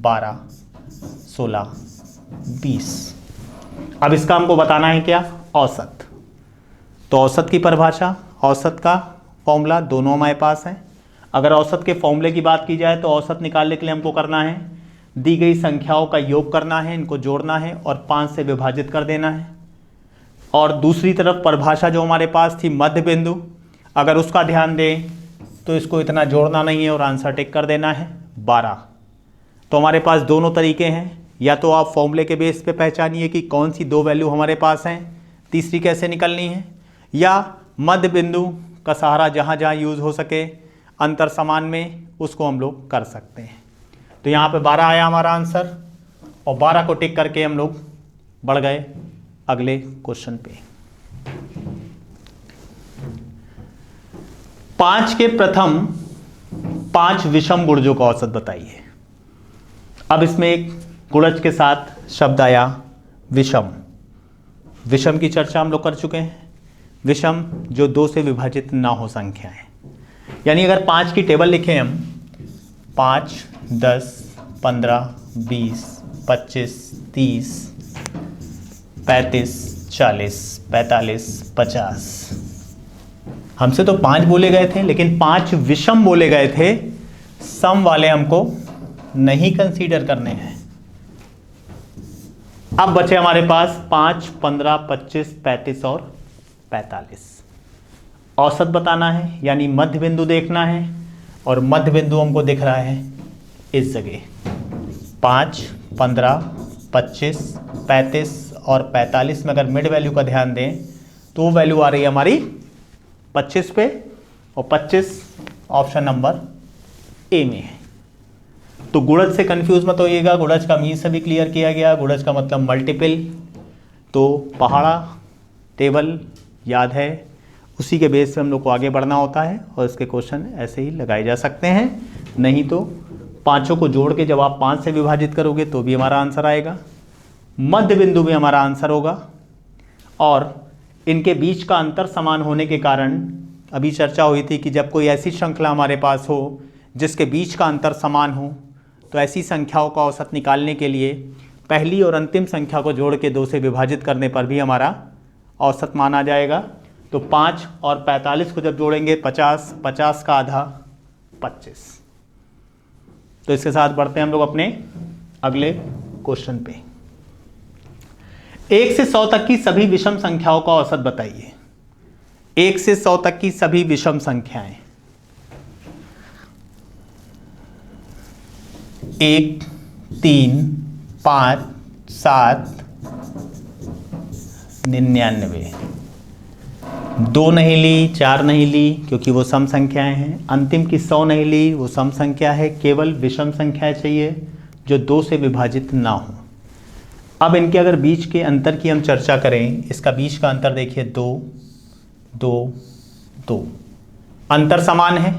A: 12 16 20। अब इसका हमको बताना है क्या, औसत। तो औसत की परिभाषा, औसत का फॉर्मूला दोनों हमारे पास है। अगर औसत के फॉर्मूले की बात की जाए तो औसत निकालने के लिए हमको करना है दी गई संख्याओं का योग करना है, इनको जोड़ना है और 5 से विभाजित कर देना है। और दूसरी तरफ परिभाषा जो हमारे पास थी मध्य बिंदु, अगर उसका ध्यान दें तो इसको इतना जोड़ना नहीं है और आंसर टिक कर देना है 12। तो हमारे पास दोनों तरीके हैं, या तो आप फॉर्मूले के बेस पे पहचानिए कि कौन सी 2 वैल्यू हमारे पास हैं, तीसरी कैसे निकलनी है, या मध्य बिंदु का सहारा जहाँ जहाँ यूज़ हो सके अंतर समान में उसको हम लोग कर सकते हैं। तो यहाँ पे 12 आया हमारा आंसर और 12 को टिक करके हम लोग बढ़ गए अगले क्वेश्चन पे। 5 के प्रथम 5 विषम गुणजों का औसत बताइए। अब इसमें एक गुणज के साथ शब्द आया विषम। विषम की चर्चा हम लोग कर चुके हैं। विषम जो 2 से विभाजित ना हो संख्याएं, यानी अगर 5 की टेबल लिखें हम 5 10 15 20 25 30 35 40 45 50, हमसे तो 5 बोले गए थे लेकिन 5 विषम बोले गए थे, सम वाले हमको नहीं कंसीडर करने हैं। अब बचे हमारे पास 5 15 25 35 और 45। औसत बताना है यानी मध्य बिंदु देखना है, और मध्य बिंदु हमको दिख रहा है इस जगह 5 15 25 35 और 45 में अगर मिड वैल्यू का ध्यान दें तो वो वैल्यू आ रही है हमारी 25 पे, और 25 ऑप्शन नंबर ए में है। तो गुणज से कंफ्यूज मत होइएगा, गुणज का मीन से भी क्लियर किया गया। गुणज का मतलब मल्टीपल, तो पहाड़ा टेबल याद है उसी के बेस पे हम लोग को आगे बढ़ना होता है और इसके क्वेश्चन ऐसे ही लगाए जा सकते हैं। नहीं तो पांचों को जोड़ के जब आप 5 से विभाजित करोगे तो भी हमारा आंसर आएगा, मध्य बिंदु भी हमारा आंसर होगा। और इनके बीच का अंतर समान होने के कारण अभी चर्चा हुई थी कि जब कोई ऐसी श्रृंखला हमारे पास हो जिसके बीच का अंतर समान हो तो ऐसी संख्याओं का औसत निकालने के लिए पहली और अंतिम संख्या को जोड़ के 2 से विभाजित करने पर भी हमारा औसत माना जाएगा। तो 5 और 45 को जब जोड़ेंगे 50, 50 का आधा 25। तो इसके साथ बढ़ते हैं हम लोग अपने अगले क्वेश्चन पे। 1 से 100 तक की सभी विषम संख्याओं का औसत बताइए। 1 से 100 तक की सभी विषम संख्याएं 1, 3, 5, 7, 99। 2 नहीं ली, 4 नहीं ली क्योंकि वो सम संख्याएं हैं। अंतिम की 100 नहीं ली, वो सम संख्या है। केवल विषम संख्याएं चाहिए जो 2 से विभाजित ना हो। अब इनके अगर बीच के अंतर की हम चर्चा करें, इसका बीच का अंतर देखिए 2, 2, 2, अंतर समान है।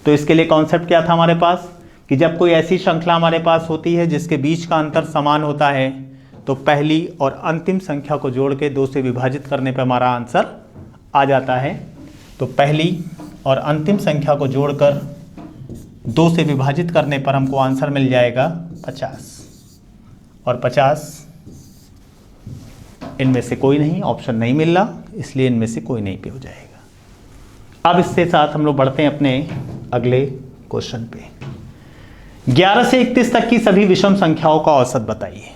A: तो इसके लिए कॉन्सेप्ट क्या था हमारे पास कि जब कोई ऐसी श्रृंखला हमारे पास होती है जिसके बीच का अंतर समान होता है तो पहली और अंतिम संख्या को जोड़ के 2 से विभाजित करने पर हमारा आंसर आ जाता है। तो पहली और अंतिम संख्या को जोड़कर 2 से विभाजित करने पर हमको आंसर मिल जाएगा 50। और 50 इनमें से कोई नहीं, ऑप्शन नहीं मिल रहा, इसलिए इनमें से कोई नहीं पे हो जाएगा। अब इसके साथ हम लोग बढ़ते हैं अपने अगले क्वेश्चन पे। 11 से 31 तक की सभी विषम संख्याओं का औसत बताइए।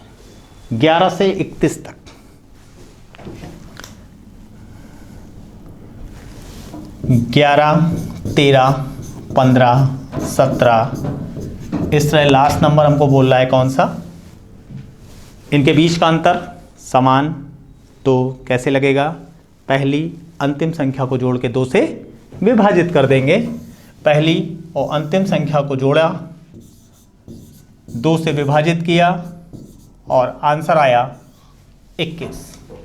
A: 11 से 31 तक 11, 13, 15, 17, इस तरह लास्ट नंबर हमको बोल रहा है कौन सा। इनके बीच का अंतर समान, तो कैसे लगेगा, पहली अंतिम संख्या को जोड़ के 2 से विभाजित कर देंगे। पहली और अंतिम संख्या को जोड़ा, 2 से विभाजित किया और आंसर आया 21,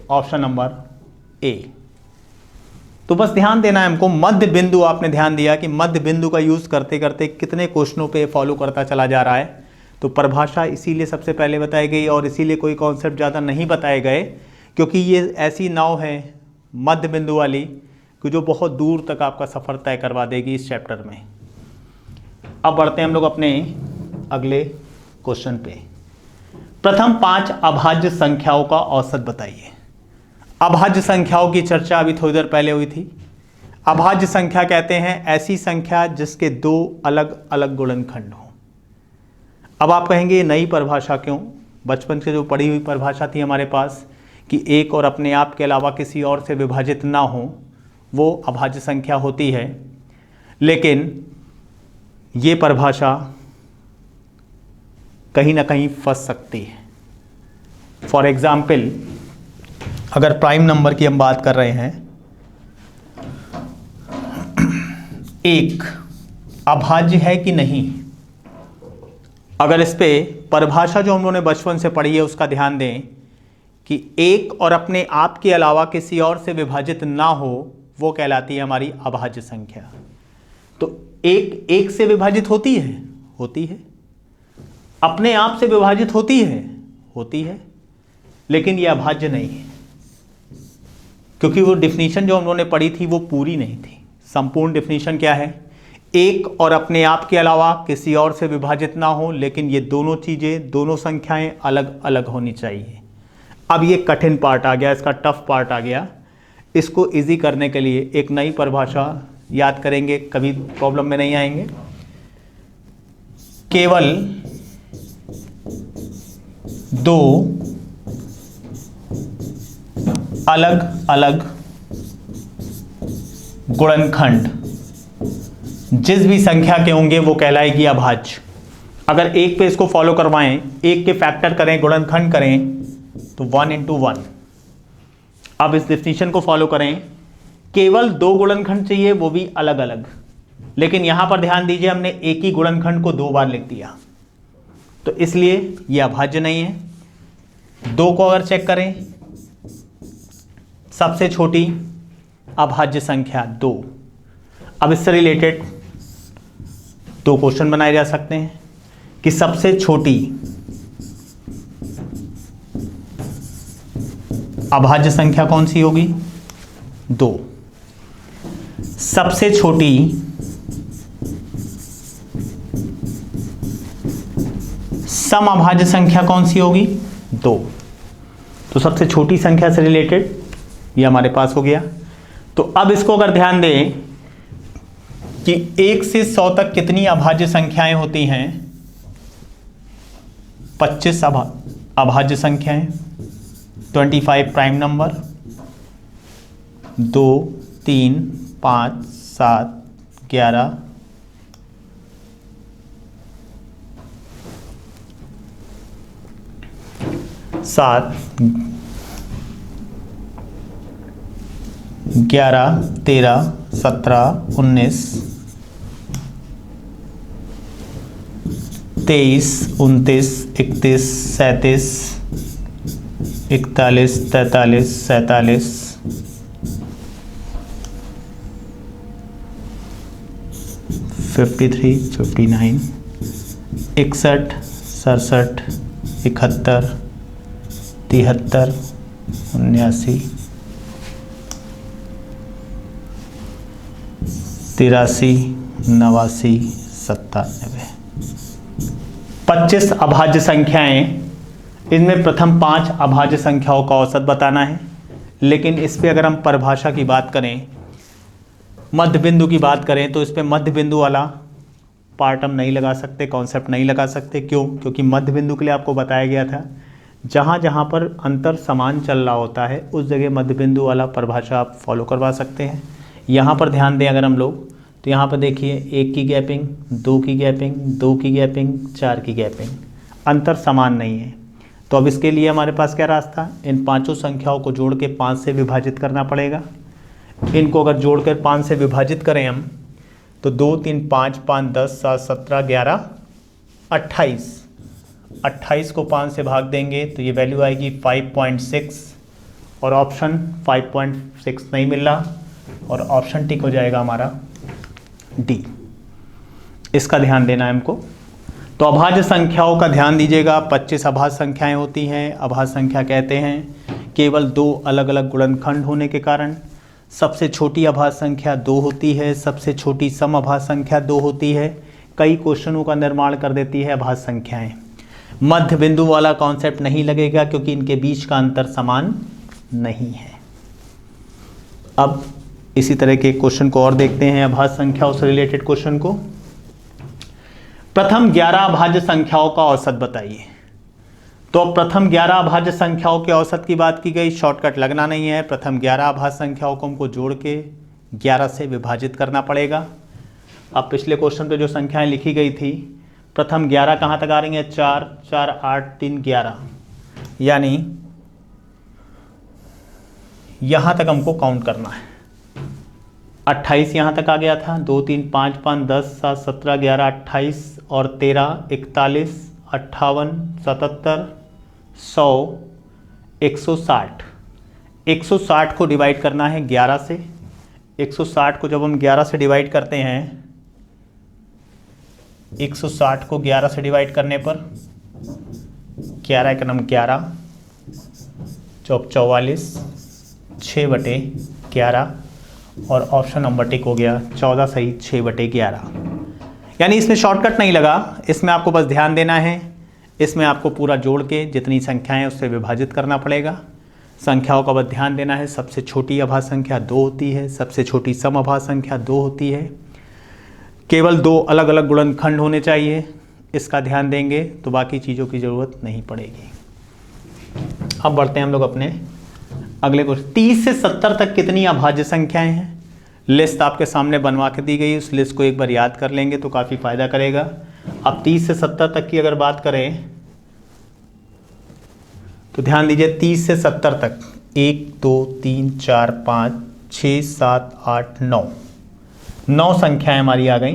A: ऑप्शन नंबर ए। तो बस ध्यान देना है हमको, मध्य बिंदु आपने ध्यान दिया कि मध्य बिंदु का यूज़ करते करते कितने क्वेश्चनों पे फॉलो करता चला जा रहा है। तो परिभाषा इसीलिए सबसे पहले बताई गई और इसीलिए कोई कॉन्सेप्ट ज़्यादा नहीं बताए गए क्योंकि ये ऐसी नाव है मध्य बिंदु वाली कि जो बहुत दूर तक आपका सफ़र तय करवा देगी इस चैप्टर में। अब बढ़ते हैं हम लोग अपने अगले क्वेश्चन पे। प्रथम 5 अभाज्य संख्याओं का औसत बताइए। अभाज्य संख्याओं की चर्चा अभी थोड़ी देर पहले हुई थी। अभाज्य संख्या कहते हैं ऐसी संख्या जिसके 2 अलग अलग गुणनखंड हों। अब आप कहेंगे ये नई परिभाषा क्यों, बचपन से जो पढ़ी हुई परिभाषा थी हमारे पास कि एक और अपने आप के अलावा किसी और से विभाजित ना हो वो अभाज्य संख्या होती है। लेकिन ये परिभाषा कहीं ना कहीं फंस सकती है। फॉर एग्जाम्पल, अगर प्राइम नंबर की हम बात कर रहे हैं, एक अभाज्य है कि नहीं, अगर इस पे परिभाषा जो हम लोगों ने बचपन से पढ़ी है उसका ध्यान दें कि एक और अपने आप के अलावा किसी और से विभाजित ना हो वो कहलाती है हमारी अभाज्य संख्या। तो एक से विभाजित होती है, अपने आप से विभाजित होती है, लेकिन ये अभाज्य नहीं है क्योंकि वो डिफिनीशन जो हम लोगों ने पढ़ी थी वो पूरी नहीं थी। संपूर्ण डिफिनीशन क्या है, एक और अपने आप के अलावा किसी और से विभाजित ना हो, लेकिन ये दोनों चीज़ें, दोनों संख्याएं अलग अलग होनी चाहिए। अब ये कठिन पार्ट आ गया, इसका टफ पार्ट आ गया। इसको इजी करने के लिए एक नई परिभाषा याद करेंगे, कभी प्रॉब्लम में नहीं आएंगे। केवल 2 अलग अलग गुणनखंड जिस भी संख्या के होंगे वो कहलाएगी अभाज्य। अगर एक पे इसको फॉलो करवाएं, एक के फैक्टर करें, गुणनखंड करें तो 1 into 1। अब इस डिफिनीशन को फॉलो करें, केवल 2 गुणनखंड चाहिए वो भी अलग अलग, लेकिन यहां पर ध्यान दीजिए हमने एक ही गुणनखंड को 2 बार लिख दिया तो इसलिए यह अभाज्य नहीं है। 2 को अगर चेक करें, सबसे छोटी अभाज्य संख्या 2। अब इससे रिलेटेड 2 क्वेश्चन बनाए जा सकते हैं कि सबसे छोटी अभाज्य संख्या कौन सी होगी? 2। सबसे छोटी समअभाज्य संख्या कौन सी होगी? 2। तो सबसे छोटी संख्या से रिलेटेड ये हमारे पास हो गया। तो अब इसको अगर ध्यान दें कि 1 से 100 तक कितनी अभाज्य संख्याएं होती हैं? 25 अभाज्य संख्याएं। 25 प्राइम नंबर, 2 3 5 7 11 7 11 13 17 19 23 29 31 37 41 43 47 53 59 61 67 71 73 79 83 89 97। 25 अभाज्य संख्याएं। इनमें प्रथम 5 अभाज्य संख्याओं का औसत बताना है। लेकिन इस पे अगर हम परिभाषा की बात करें, मध्य बिंदु की बात करें, तो इस पे मध्य बिंदु वाला पार्ट हम नहीं लगा सकते, कॉन्सेप्ट नहीं लगा सकते। क्यों? क्योंकि मध्य बिंदु के लिए आपको बताया गया था जहाँ जहाँ पर अंतर समान चल रहा होता है उस जगह मध्य बिंदु वाला परिभाषा आप फॉलो करवा सकते हैं। यहाँ पर ध्यान दें अगर हम लोग, तो यहाँ पर देखिए 1 की गैपिंग, 2 की गैपिंग, 2 की गैपिंग, 4 की गैपिंग, अंतर समान नहीं है। तो अब इसके लिए हमारे पास क्या रास्ता? इन पांचों संख्याओं को जोड़ के 5 से विभाजित करना पड़ेगा। इनको अगर जोड़कर 5 से विभाजित करें हम, तो 2 3 5 5 10 7 17 11 28। 28 को 5 से भाग देंगे तो ये वैल्यू आएगी 5.6 और ऑप्शन 5.6 नहीं मिल रहा और ऑप्शन टिक हो जाएगा हमारा डी। इसका ध्यान देना है हमको। तो अभाज्य संख्याओं का ध्यान दीजिएगा। 25 अभाज्य संख्याएं होती हैं। अभाज्य संख्या कहते हैं केवल 2 अलग अलग गुणनखंड होने के कारण। सबसे छोटी अभाज्य संख्या 2 होती है, सबसे छोटी समअभाज्य संख्या 2 होती है। कई क्वेश्चनों का निर्माण कर देती है अभाज्य संख्याएं। मध्य बिंदु वाला कॉन्सेप्ट नहीं लगेगा क्योंकि इनके बीच का अंतर समान नहीं है। अब इसी तरह के क्वेश्चन को और देखते हैं, अभाज्य संख्याओं से रिलेटेड क्वेश्चन को। प्रथम 11 अभाज्य संख्याओं का औसत बताइए। तो प्रथम 11 अभाज्य संख्याओं के औसत की बात की गई, शॉर्टकट लगना नहीं है। प्रथम 11 अभाज्य संख्याओं को हमको जोड़ के 11 से विभाजित करना पड़ेगा। अब पिछले क्वेश्चन पे जो संख्याएं लिखी गई थी, प्रथम 11 कहाँ तक आ रही हैं? 4 4 8 3 11, यानी यहाँ तक हमको काउंट करना है। 28 यहाँ तक आ गया था, 2 3 5 5 10 7 17 11 28 और 13 41 58 77 100 160। 160 को डिवाइड करना है 11 से। 160 को जब हम 11 से डिवाइड करते हैं, 160 को 11 से डिवाइड करने पर 11 एक नम 11 चौक 44 6/11 और ऑप्शन नंबर टिक हो गया 14 सही 6/11। यानी इसमें शॉर्टकट नहीं लगा, इसमें आपको बस ध्यान देना है। इसमें आपको पूरा जोड़ के जितनी संख्याएं उससे विभाजित करना पड़ेगा। संख्याओं का बस ध्यान देना है। सबसे छोटी अभाज्य संख्या 2 होती है, सबसे छोटी समअभाज्य संख्या 2 होती है। केवल 2 अलग अलग गुणनखंड होने चाहिए, इसका ध्यान देंगे तो बाकी चीज़ों की ज़रूरत नहीं पड़ेगी। अब बढ़ते हैं हम लोग अपने अगले क्वेश्चन। 30 से 70 तक कितनी अभाज्य संख्याएं हैं? लिस्ट आपके सामने बनवा के दी गई, उस लिस्ट को एक बार याद कर लेंगे तो काफ़ी फायदा करेगा। अब 30 से 70 तक की अगर बात करें तो ध्यान दीजिए 30 से 70 तक 1 2 3 4 5 6 7 8 9 संख्याएं हमारी आ गई।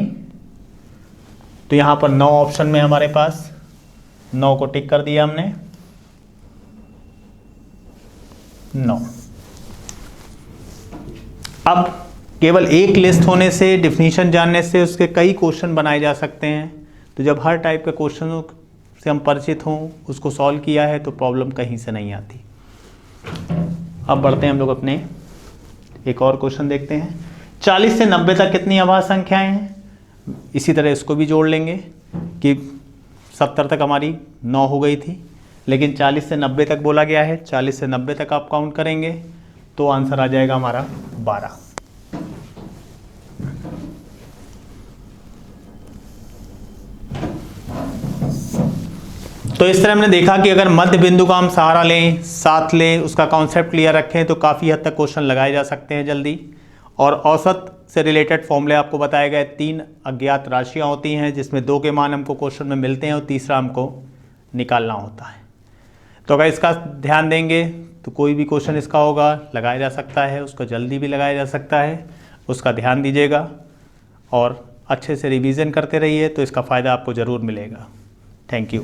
A: तो यहाँ पर 9 ऑप्शन में हमारे पास 9 को टिक कर दिया हमने। 9 अब केवल एक लिस्ट होने से, डिफिनीशन जानने से उसके कई क्वेश्चन बनाए जा सकते हैं। तो जब हर टाइप के क्वेश्चनों से हम परिचित हों, उसको सॉल्व किया है, तो प्रॉब्लम कहीं से नहीं आती। अब बढ़ते हैं हम लोग अपने एक और क्वेश्चन देखते हैं। 40 से 90 तक कितनी अभाज्य संख्याएं हैं? इसी तरह इसको भी जोड़ लेंगे कि 70 तक हमारी 9 हो गई थी, लेकिन 40 से 90 तक बोला गया है। 40 से 90 तक आप काउंट करेंगे तो आंसर आ जाएगा हमारा 12। तो इस तरह हमने देखा कि अगर मध्य बिंदु का हम सहारा लें, साथ लें, उसका कॉन्सेप्ट क्लियर रखें, तो काफ़ी हद तक क्वेश्चन लगाए जा सकते हैं जल्दी। और औसत से रिलेटेड फॉर्मूले आपको बताए गए। 3 अज्ञात राशियां होती हैं जिसमें 2 के मान हमको क्वेश्चन में मिलते हैं और तीसरा हमको निकालना होता है। तो अगर इसका ध्यान देंगे तो कोई भी क्वेश्चन इसका होगा लगाया जा सकता है, उसको जल्दी भी लगाया जा सकता है। उसका ध्यान दीजिएगा और अच्छे से रिवीजन करते रहिए, तो इसका फ़ायदा आपको ज़रूर मिलेगा। Thank you.